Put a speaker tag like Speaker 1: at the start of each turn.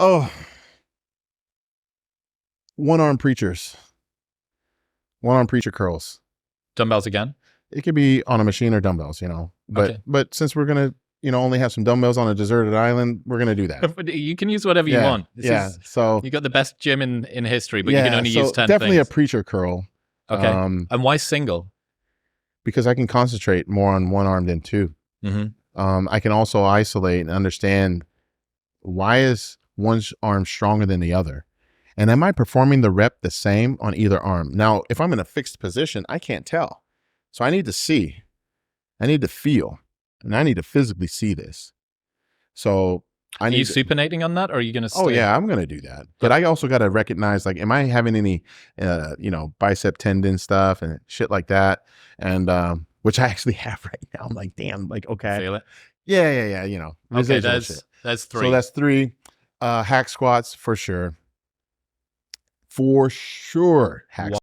Speaker 1: Oh, one-arm preachers. One-arm preacher curls.
Speaker 2: Dumbbells again?
Speaker 1: It could be on a machine or dumbbells, But since we're going to, only have some dumbbells on a deserted island, we're going to do that.
Speaker 2: You can use whatever you want.
Speaker 1: So
Speaker 2: you got the best gym in history, but you can only use 10
Speaker 1: definitely
Speaker 2: things.
Speaker 1: a preacher curl.
Speaker 2: Okay. And why single?
Speaker 1: Because I can concentrate more on one arm than two. I can also isolate and understand why is one arm stronger than the other. And am I performing the rep the same on either arm? Now, if I'm in a fixed position, I can't tell. So I need to see, I need to feel, and I need to physically see this. So
Speaker 2: Are you supinating on that, or are you going to stay?
Speaker 1: Oh yeah, I'm going to do that. But I also got to recognize, like, am I having any, bicep tendon stuff and shit like that? And, which I actually have right now. I'm like, damn, like, okay.
Speaker 2: Feel it?
Speaker 1: Yeah.
Speaker 2: Okay, that's 3.
Speaker 1: So that's 3. Hack squats for sure. For sure. Hack